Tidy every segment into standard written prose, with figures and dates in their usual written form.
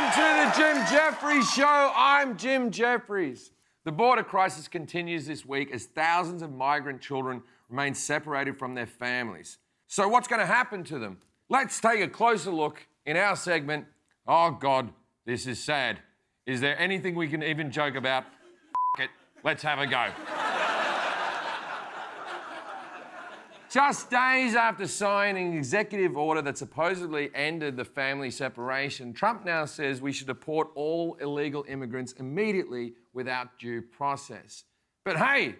Welcome to the Jim Jefferies Show. I'm Jim Jefferies. The border crisis continues this week as thousands of migrant children remain separated from their families. So what's going to happen to them? Let's take a closer look in our segment, Oh God, This Is Sad. Is there anything we can even joke about? It. Let's have a go. Just days after signing an executive order that supposedly ended the family separation, Trump now says we should deport all illegal immigrants immediately without due process. But hey,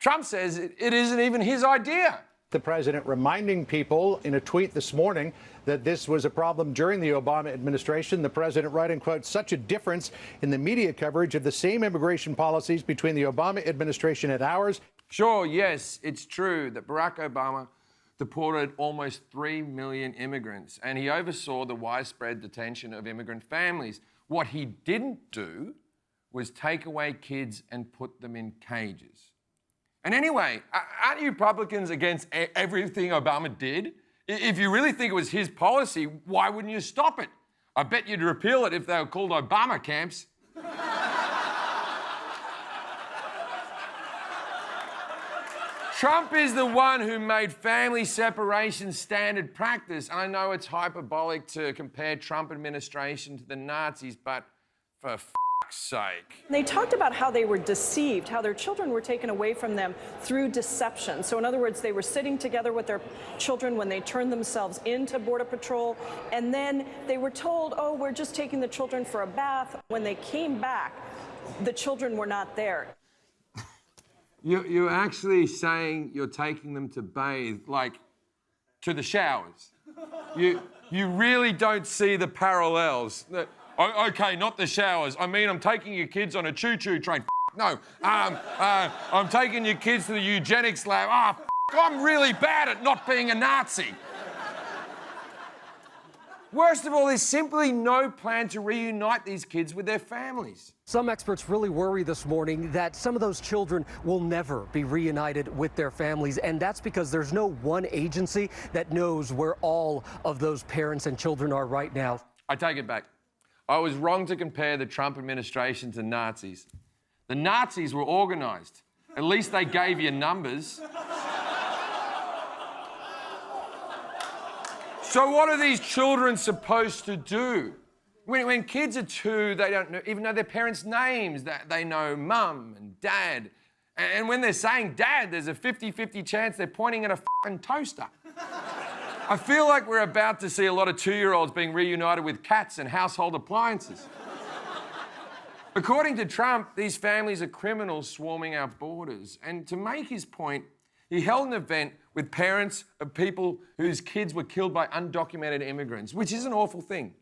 Trump says it isn't even his idea. The president reminding people in a tweet this morning that this was a problem during the Obama administration. The president writing, quote, such a difference in the media coverage of the same immigration policies between the Obama administration and ours. Sure, yes, it's true that Barack Obama deported almost 3 million immigrants and he oversaw the widespread detention of immigrant families. What he didn't do was take away kids and put them in cages. And anyway, aren't you Republicans against everything Obama did? If you really think it was his policy, why wouldn't you stop it? I bet you'd repeal it if they were called Obama camps. Trump is the one who made family separation standard practice. And I know it's hyperbolic to compare Trump administration to the Nazis, but for f***'s sake. They talked about how they were deceived, how their children were taken away from them through deception. So in other words, they were sitting together with their children when they turned themselves into Border Patrol, and then they were told, oh, we're just taking the children for a bath. When they came back, the children were not there. You're actually saying you're taking them to bathe, like to the showers. You really don't see the parallels. Okay, not the showers. I mean, I'm taking your kids on a choo-choo train. No, I'm taking your kids to the eugenics lab. I'm really bad at not being a Nazi. Worst of all, there's simply no plan to reunite these kids with their families. Some experts really worry this morning that some of those children will never be reunited with their families, and that's because there's no one agency that knows where all of those parents and children are right now. I take it back. I was wrong to compare the Trump administration to Nazis. The Nazis were organized. At least they gave you numbers. So what are these children supposed to do? When kids are 2, they don't even know their parents' names. They know mum and dad. And when they're saying dad, there's a 50-50 chance they're pointing at a fucking toaster. I feel like we're about to see a lot of 2-year-olds being reunited with cats and household appliances. According to Trump, these families are criminals swarming our borders. And to make his point, he held an event with parents of people whose kids were killed by undocumented immigrants, which is an awful thing.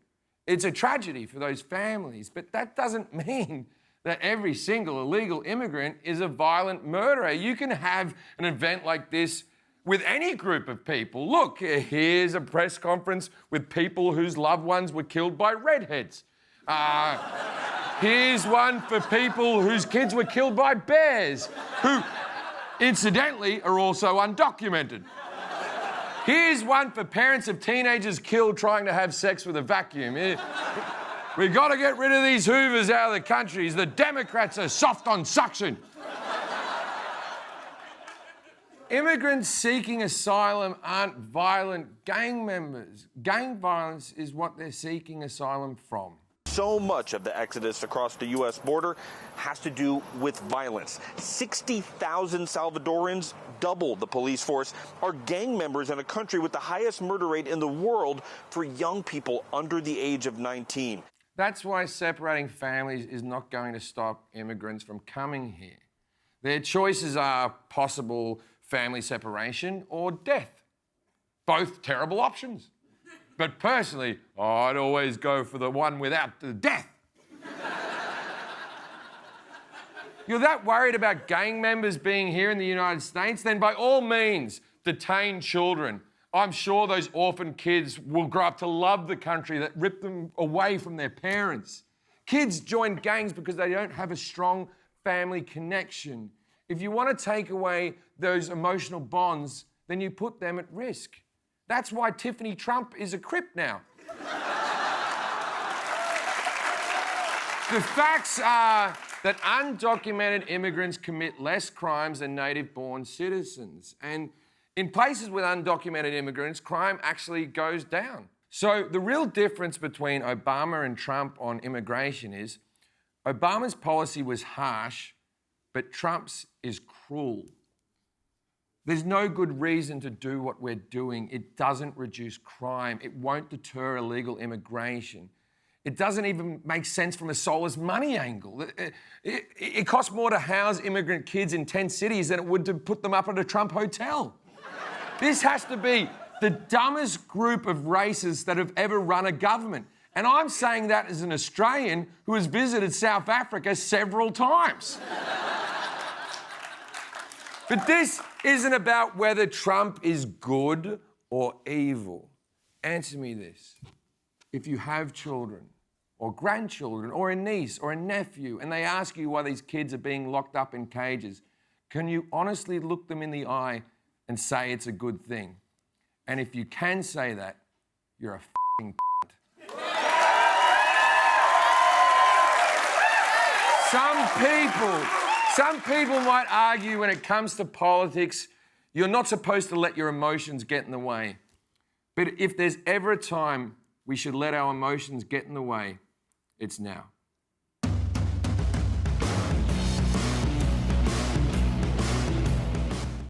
It's a tragedy for those families, but that doesn't mean that every single illegal immigrant is a violent murderer. You can have an event like this with any group of people. Look, here's a press conference with people whose loved ones were killed by redheads. Here's one for people whose kids were killed by bears, who incidentally are also undocumented. Here's one for parents of teenagers killed trying to have sex with a vacuum. We got to get rid of these Hoovers out of the country. The Democrats are soft on suction. Immigrants seeking asylum aren't violent gang members. Gang violence is what they're seeking asylum from. So much of the exodus across the U.S. border has to do with violence. 60,000 Salvadorans, double the police force, are gang members in a country with the highest murder rate in the world for young people under the age of 19. That's why separating families is not going to stop immigrants from coming here. Their choices are possible family separation or death. Both terrible options. But personally, I'd always go for the one without the death. You're that worried about gang members being here in the United States? Then by all means, detain children. I'm sure those orphan kids will grow up to love the country that ripped them away from their parents. Kids join gangs because they don't have a strong family connection. If you want to take away those emotional bonds, then you put them at risk. That's why Tiffany Trump is a Crip now. The facts are that undocumented immigrants commit less crimes than native-born citizens. And in places with undocumented immigrants, crime actually goes down. So the real difference between Obama and Trump on immigration is Obama's policy was harsh, but Trump's is cruel. There's no good reason to do what we're doing. It doesn't reduce crime. It won't deter illegal immigration. It doesn't even make sense from a soulless money angle. It costs more to house immigrant kids in 10 cities than it would to put them up at a Trump hotel. This has to be the dumbest group of racists that have ever run a government. And I'm saying that as an Australian who has visited South Africa several times. But this isn't about whether Trump is good or evil. Answer me this. If you have children or grandchildren or a niece or a nephew and they ask you why these kids are being locked up in cages, can you honestly look them in the eye and say it's a good thing? And if you can say that, you're a f***ing Some people might argue when it comes to politics, you're not supposed to let your emotions get in the way. But if there's ever a time we should let our emotions get in the way, it's now.